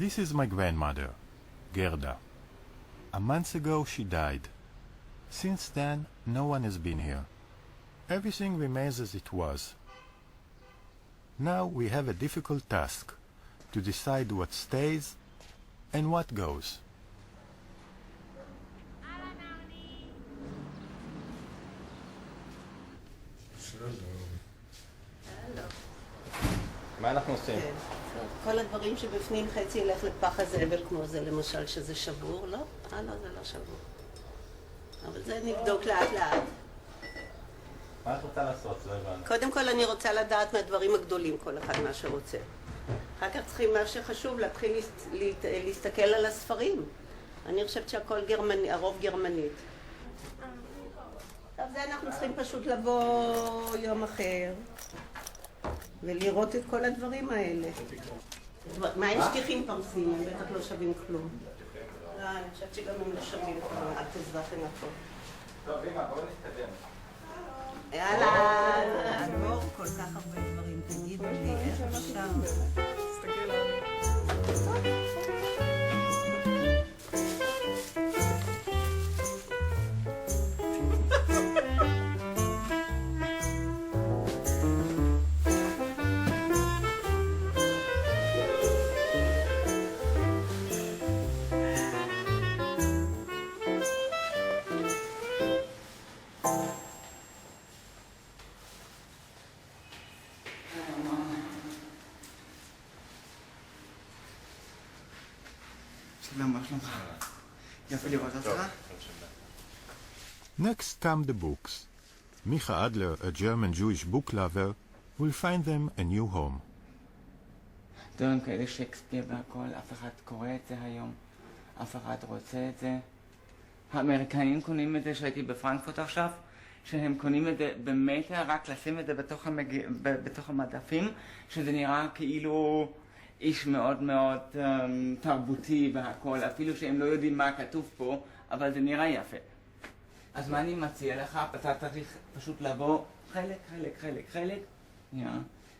This is my grandmother, Gerda. A month ago she died. Since then, no one has been here. Everything remains as it was. Now we have a difficult task, to decide what stays and what goes. מה אנחנו עושים? כל הדברים שבפנים חצי ילך לפח הזבל, כמו זה למשל שזה שבור, לא? לא, זה לא שבור. אבל זה נבדוק לאט לאט. מה את רוצה לעשות? לא הבנתי. קודם כל אני רוצה לדעת מהדברים הגדולים, כל אחד מה שרוצה. אחר כך צריכים מה שחשוב, להתחיל להסתכל על הספרים. אני חושבת שהכל גרמני, הרוב גרמנית. עכשיו זה אנחנו צריכים פשוט לבוא יום אחר. ולראות את כל הדברים האלה. מה עם שטיחים פרסים? הם בטח לא שווים כלום. לא, אני חושבת שגם הם לא שווים כלום. אל תזרחם הכל. טוב, אמא, בואו נתקדם. יאללה, עבור כל כך הרבה דברים. תגידו לי, איך אפשר? תסתכל עליי. שלום, מה שלומך? יפה לראות אותך. Next come the books. Micha Adler, a German Jewish book lover, will find them a new home. דברים כאלה שייקספיר והכל, אף אחד קורא את זה היום, אף אחד רוצה את זה. האמריקאים קונים את זה, שהייתי בפרנקפורט עכשיו, שהם קונים את זה במטר, רק לשים את זה בתוך המדפים, שזה נראה כאילו איש מאוד מאוד תרבותי והכל, אפילו שהם לא יודעים מה כתוב פה, אבל זה נראה יפה. אז מה אני מציע לך? אתה צריך פשוט לבוא חלק,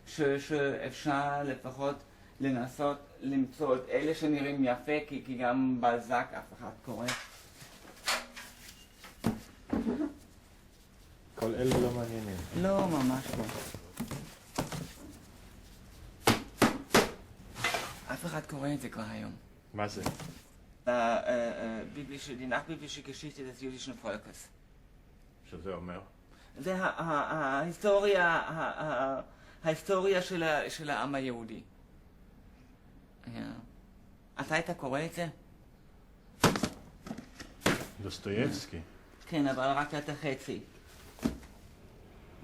שאפשר לפחות לנסות למצוא את אלה שנראים יפה, כי גם בלזק אף אחד קורא. כל אלה לא מעניינים. לא, ממש לא. אף אחד קורא את זה כבר היום. מה זה? Die nachbiblische Geschichte des jüdischen Volkes. שזה אומר? זה ההיסטוריה של העם היהודי. אתה היית קורא את זה? דוסטויבסקי. כן, אבל רק את החצי.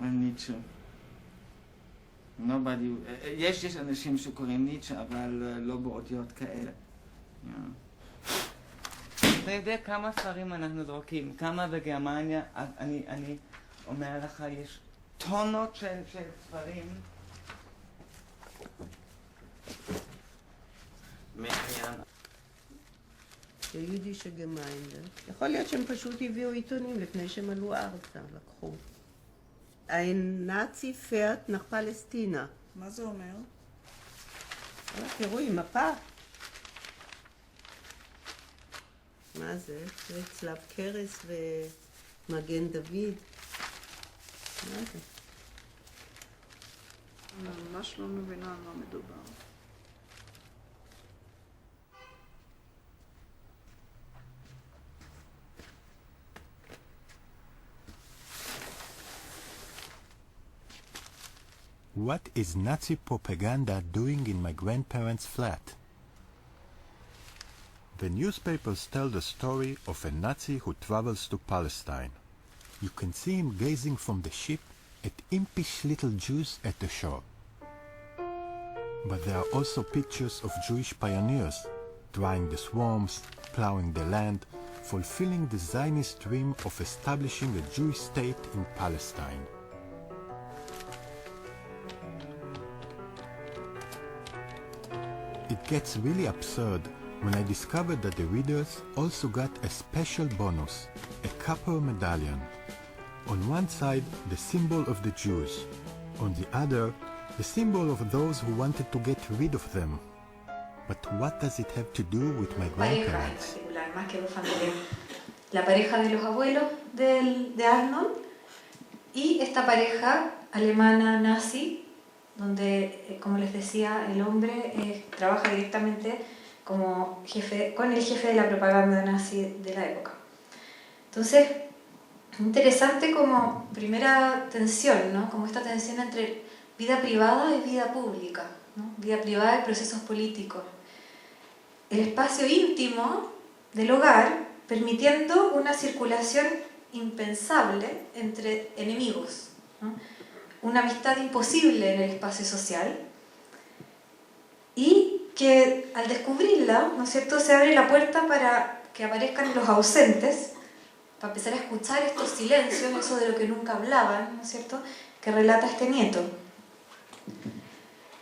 ניטשה. יש אנשים שקוראים ניטשה, אבל לא באותיות כאלה. אתה יודע כמה ספרים אנחנו זורקים, כמה בגרמניה, אני אומר לך, יש טונות של ספרים. מעניין. יידישה גמיינדה. יכול להיות שהם פשוט הביאו עיתונים לפני שהם עלו ארצה, לקחו. ein Nazi fährt nach Palästina. מה זה אומר? תראו, עם מפה. מה זה? זה צלב קרס ומגן דוד. מה זה? אני ממש לא מבינה על מה מדובר. What is Nazi propaganda doing in my grandparents' flat? The newspapers tell the story of a Nazi who travels to Palestine. You can see him gazing from the ship at impish little Jews at the shore. But there are also pictures of Jewish pioneers, drying the swarms, plowing the land, fulfilling the Zionist dream of establishing a Jewish state in Palestine. It gets really absurd when I discovered that the readers also got a special bonus, a copper medallion. On one side, the symbol of the Jews. On the other, the symbol of those who wanted to get rid of them. But what does it have to do with my pareja en grandparents? particular, más que dos familias. La pareja de los abuelos de Arnold y esta pareja alemana nazi, donde, como les decía, el hombre trabaja directamente como jefe, con el jefe de la propaganda nazi de la época. Entonces, interesante como primera tensión, ¿no? Como esta tensión entre vida privada y vida pública, ¿no? Vida privada y procesos políticos. El espacio íntimo del hogar permitiendo una circulación impensable entre enemigos, ¿no? Una amistad imposible en el espacio social y que al descubrirla, ¿no es cierto?, se abre la puerta para que aparezcan los ausentes, para empezar a escuchar estos silencios, eso de lo que nunca hablaban, ¿no es cierto?, que relata este nieto.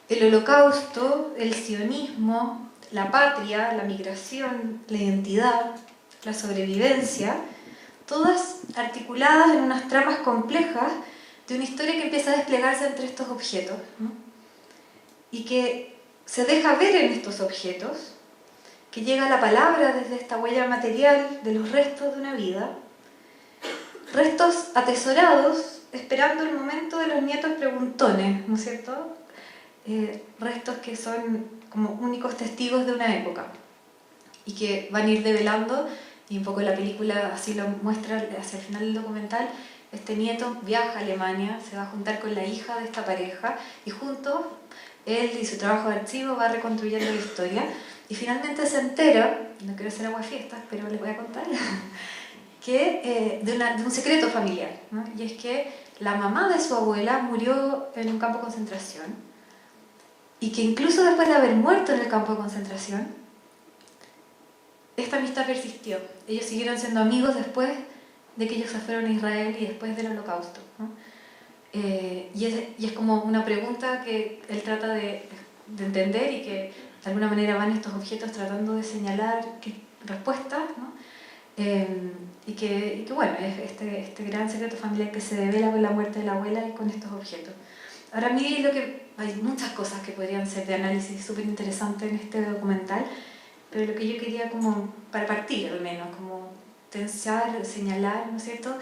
El holocausto, el sionismo, la patria, la migración, la identidad, la sobrevivencia, todas articuladas en unas tramas complejas de una historia que empieza a desplegarse entre estos objetos, ¿no? Y que se deja ver en estos objetos, que llega la palabra desde esta huella material de los restos de una vida, restos atesorados esperando el momento de los nietos preguntones, ¿no es cierto? Restos que son como únicos testigos de una época y que van a ir develando, y un poco la película así lo muestra hacia el final del documental. Este nieto viaja a Alemania, se va a juntar con la hija de esta pareja y juntos él y su trabajo de archivo va reconstruyendo la historia y finalmente se entera, no quiero hacer aguafiestas, pero les voy a contar, que, de un secreto familiar, ¿no? Y es que la mamá de su abuela murió en un campo de concentración y que incluso después de haber muerto en el campo de concentración, esta amistad persistió. Ellos siguieron siendo amigos después de que ellos se fueron a Israel y después del Holocausto, ¿no? Y es como una pregunta que él trata de entender y que de alguna manera van estos objetos tratando de señalar respuestas, ¿no? Y que bueno, es este gran secreto familiar que se devela con la muerte de la abuela y con estos objetos. Ahora, a mí hay muchas cosas que podrían ser de análisis súper interesantes en este documental, pero lo que yo quería como, para partir al menos, como tensar, señalar, ¿no es cierto?,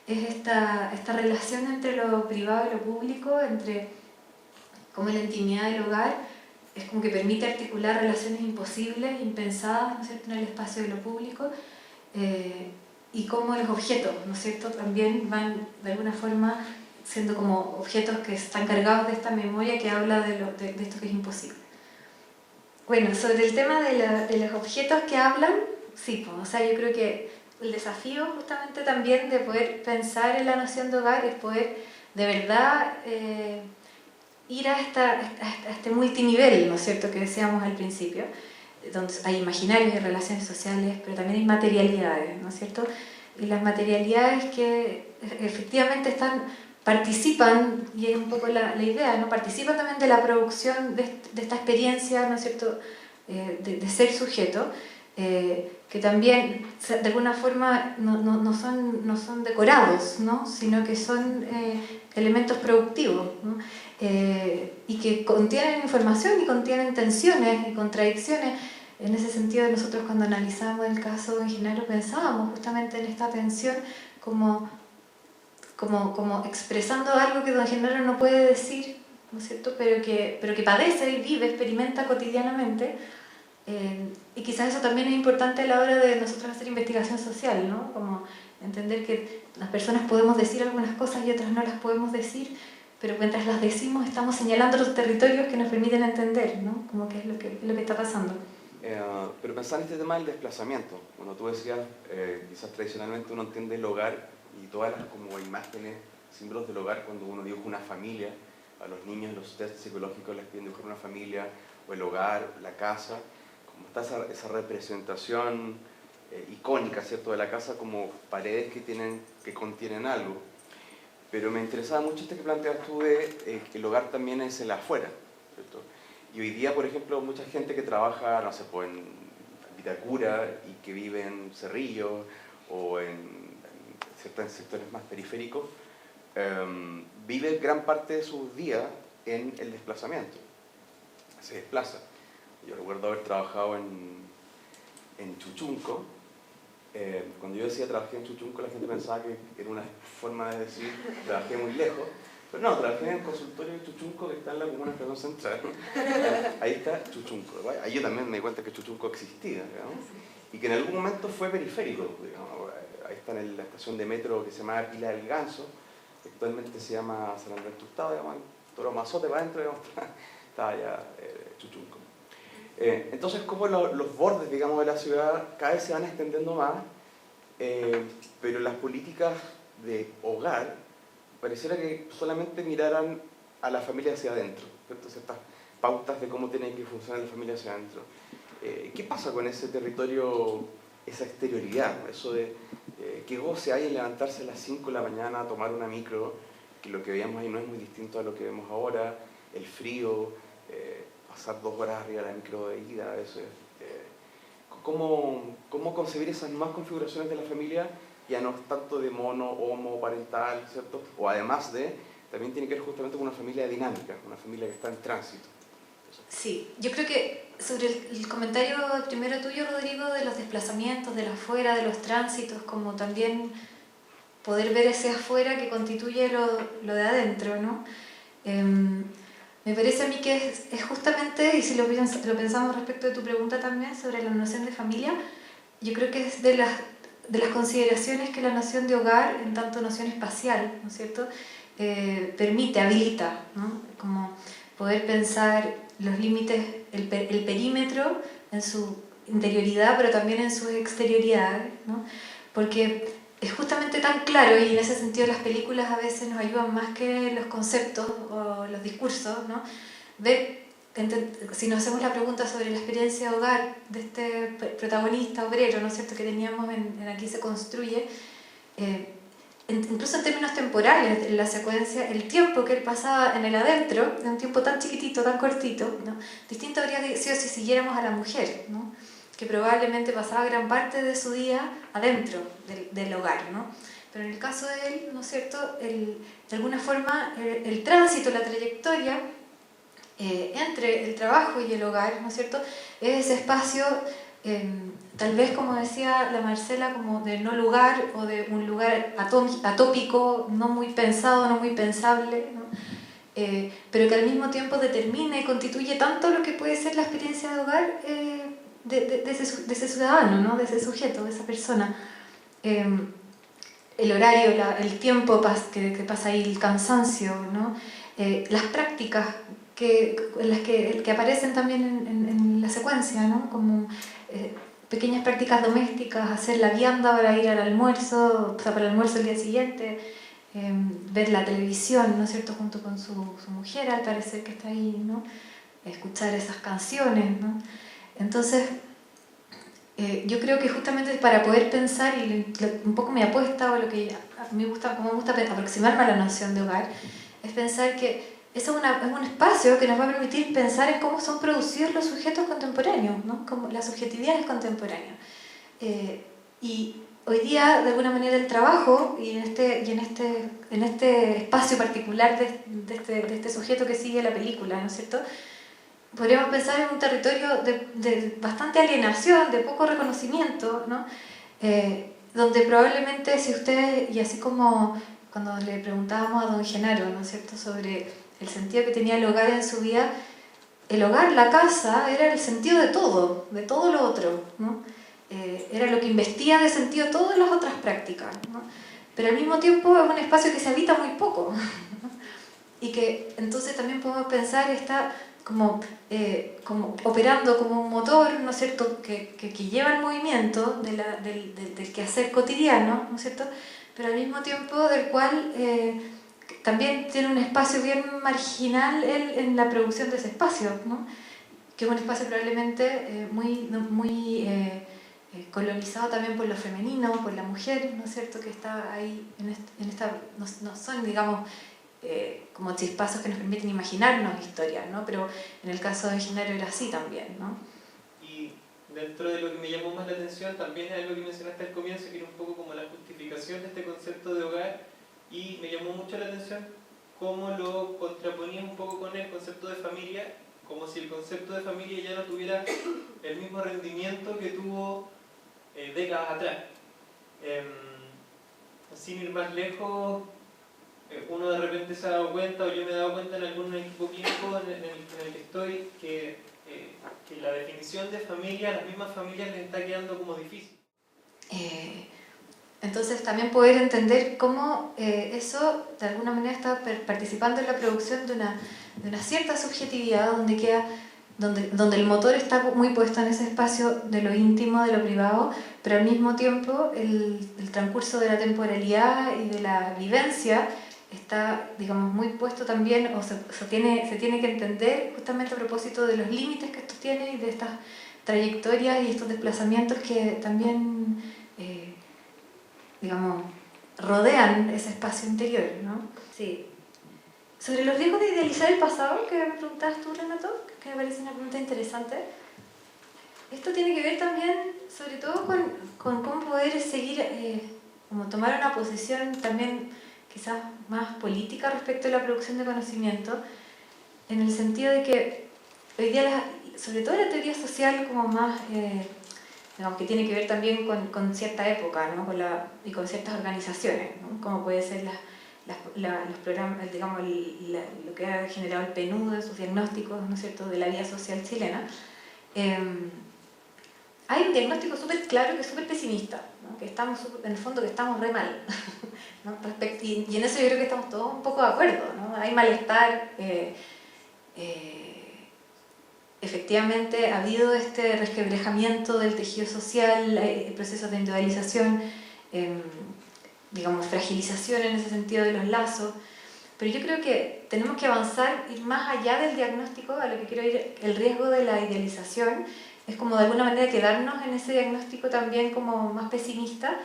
es esta relación entre lo privado y lo público, entre cómo la intimidad del hogar es como que permite articular relaciones imposibles, impensadas, ¿no es cierto?, en el espacio de lo público, y cómo los objetos, ¿no es cierto?, también van de alguna forma siendo como objetos que están cargados de esta memoria que habla de esto que es imposible. Bueno, sobre el tema de los objetos que hablan, sí, pues, o sea, yo creo que el desafío justamente también de poder pensar en la noción de hogar es poder de verdad ir a este multinivel, ¿no es cierto?, que decíamos al principio, donde hay imaginarios y relaciones sociales, pero también hay materialidades, ¿no es cierto? Y las materialidades que efectivamente participan, y es un poco la idea, ¿no? Participan también de la producción de esta experiencia, ¿no es cierto?, de ser sujeto, que también de alguna forma no son decorados, ¿no?, sino que son elementos productivos, ¿no? Y que contienen información y contienen tensiones y contradicciones. En ese sentido, nosotros cuando analizamos el caso de Genaro pensábamos justamente en esta tensión como expresando algo que don Genaro no puede decir, ¿no es cierto?, pero que padece y vive, experimenta cotidianamente. Y quizás eso también es importante a la hora de nosotros hacer investigación social, ¿no? Como entender que las personas podemos decir algunas cosas y otras no las podemos decir, pero mientras las decimos estamos señalando los territorios que nos permiten entender, ¿no?, como que es lo que está pasando. Pero pensar en este tema del desplazamiento, cuando tú decías, quizás tradicionalmente uno entiende el hogar y todas las como imágenes, símbolos del hogar, cuando uno dibuja una familia, a los niños los tests psicológicos les piden dibujar una familia, o el hogar, la casa, como está esa representación icónica, ¿cierto?, de la casa como paredes que contienen algo. Pero me interesaba mucho que planteas tú de que el hogar también es el afuera, ¿cierto? Y hoy día, por ejemplo, mucha gente que trabaja, no sé, pues en Vitacura y que vive en Cerrillo o en ciertos sectores más periféricos, vive gran parte de sus días en el desplazamiento. Se desplaza. Yo recuerdo haber trabajado en Chuchunco. Cuando yo decía trabajé en Chuchunco, la gente pensaba que era una forma de decir trabajé muy lejos. Pero no, trabajé en el consultorio de Chuchunco, que está en la comuna de Estación Central. Ahí está Chuchunco. Ahí yo también me di cuenta que Chuchunco existía, digamos, y que en algún momento fue periférico, digamos. Ahí está en la estación de metro que se llama Pila del Ganso, que actualmente se llama San Andrés Tostado, digamos, Toro Mazote para adentro, digamos, estaba allá Chuchunco. Entonces, como los bordes, digamos, de la ciudad cada vez se van extendiendo más, pero las políticas de hogar pareciera que solamente miraran a la familia hacia adentro, ¿cierto? Ciertas pautas de cómo tiene que funcionar la familia hacia adentro. ¿Qué pasa con ese territorio, esa exterioridad, eso de qué goce hay en levantarse a las 5 de la mañana a tomar una micro, que lo que veíamos ahí no es muy distinto a lo que vemos ahora, el frío, pasar 2 horas arriba de la micro de ida a veces? ¿Cómo concebir esas nuevas configuraciones de la familia? Ya no es tanto de mono, homo, parental, ¿cierto? O además también tiene que ver justamente con una familia dinámica, una familia que está en tránsito. Sí, yo creo que sobre el comentario primero tuyo, Rodrigo, de los desplazamientos, de lo afuera, de los tránsitos, como también poder ver ese afuera que constituye lo de adentro, ¿no? Me parece a mí que es justamente, y si lo pensamos respecto de tu pregunta también sobre la noción de familia, yo creo que es de las consideraciones que la noción de hogar, en tanto noción espacial, ¿no es cierto?, permite, habilita, ¿no? Como poder pensar los límites, el perímetro en su interioridad, pero también en sus exterioridades, ¿no? Porque es justamente tan claro, y en ese sentido las películas a veces nos ayudan más que los conceptos o los discursos, ¿no? Ver, si nos hacemos la pregunta sobre la experiencia de hogar de este protagonista obrero, ¿no es cierto?, que teníamos en Aquí se construye, incluso en términos temporales, en la secuencia, el tiempo que él pasaba en el adentro, de un tiempo tan chiquitito, tan cortito, ¿no? Distinto habría sido si siguiéramos a la mujer, ¿no?, que probablemente pasaba gran parte de su día adentro del hogar, ¿no? Pero en el caso de él, ¿no es cierto?, de alguna forma el tránsito, la trayectoria entre el trabajo y el hogar, ¿no es cierto?, es ese espacio, tal vez como decía la Marcela, como de no lugar o de un lugar atópico, no muy pensado, no muy pensable, ¿no? Pero que al mismo tiempo determina y constituye tanto lo que puede ser la experiencia de hogar de ese ciudadano, ¿no?, de ese sujeto, de esa persona. El horario, el tiempo que pasa ahí, el cansancio, ¿no? Las prácticas que aparecen también en la secuencia, ¿no?, como pequeñas prácticas domésticas, hacer la vianda para ir al almuerzo, o sea, para el almuerzo el día siguiente, ver la televisión, ¿no es cierto?, junto con su mujer, al parecer que está ahí, ¿no?, escuchar esas canciones, ¿no? Entonces, yo creo que justamente para poder pensar, y un poco mi apuesta, o lo que a mí me gusta aproximarme a la noción de hogar, es pensar que es un espacio que nos va a permitir pensar en cómo son producidos los sujetos contemporáneos, ¿no?, como las subjetividades contemporáneas. Y hoy día, de alguna manera, el trabajo, y en este espacio particular de este sujeto que sigue la película, ¿no es cierto?, podríamos pensar en un territorio de bastante alienación, de poco reconocimiento, ¿no? Donde probablemente si ustedes, y así como cuando le preguntábamos a don Genaro, ¿no es cierto?, sobre el sentido que tenía el hogar en su vida, el hogar, la casa, era el sentido de todo lo otro, ¿no? Era lo que investiga de sentido todas las otras prácticas, ¿no? Pero al mismo tiempo es un espacio que se habita muy poco, ¿no? Y que entonces también podemos pensar como operando como un motor, ¿no es cierto?, que lleva el movimiento del quehacer cotidiano, ¿no es cierto?, pero al mismo tiempo del cual también tiene un espacio bien marginal en la producción de ese espacio, ¿no?, que es un espacio probablemente muy colonizado también por lo femenino, por la mujer, ¿no es cierto?, que está ahí no son, digamos, como chispazos que nos permiten imaginarnos historias, ¿no?, pero en el caso de Genaro era así también, ¿no? Y dentro de lo que me llamó más la atención también es algo que mencionaste al comienzo, que era un poco como la justificación de este concepto de hogar, y me llamó mucho la atención cómo lo contraponías un poco con el concepto de familia, como si el concepto de familia ya no tuviera el mismo rendimiento que tuvo décadas atrás. Sin ir más lejos, uno de repente se ha dado cuenta, o yo me he dado cuenta en algún equipo clínico en el que estoy, que la definición de familia, a las mismas familias les está quedando como difícil. Entonces también poder entender cómo eso de alguna manera está participando en la producción de una cierta subjetividad donde el motor está muy puesto en ese espacio de lo íntimo, de lo privado, pero al mismo tiempo el transcurso de la temporalidad y de la vivencia está, digamos, muy puesto también, o se tiene que entender justamente a propósito de los límites que esto tiene y de estas trayectorias y estos desplazamientos que también, digamos, rodean ese espacio interior, ¿no? Sí. Sobre los riesgos de idealizar el pasado, que me preguntabas tú, Renato, que me parece una pregunta interesante. Esto tiene que ver también, sobre todo, con cómo poder seguir, como tomar una posición también quizás más política respecto a la producción de conocimiento, en el sentido de que hoy día, sobre todo la teoría social, como más, digamos, que tiene que ver también con cierta época, ¿no? Y con ciertas organizaciones, ¿no? Como puede ser los programas, digamos, lo que ha generado el PNUD de sus diagnósticos, ¿no es cierto?, de la vida social chilena. Hay un diagnóstico súper claro que es súper pesimista, ¿no? Que estamos, en el fondo, que estamos re mal, ¿no? Y en eso yo creo que estamos todos un poco de acuerdo, ¿no? Hay malestar, efectivamente ha habido este resquebrajamiento del tejido social, procesos de individualización, digamos, fragilización en ese sentido de los lazos, pero yo creo que tenemos que avanzar, ir más allá del diagnóstico, a lo que quiero ir, el riesgo de la idealización, es como de alguna manera quedarnos en ese diagnóstico también como más pesimista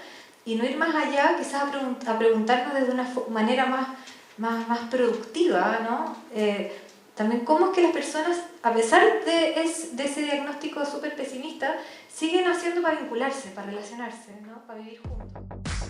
y no ir más allá, quizás a preguntarnos desde una manera más productiva, ¿no? También cómo es que las personas, a pesar de ese diagnóstico súper pesimista, siguen haciendo para vincularse, para relacionarse, ¿no? Para vivir juntos.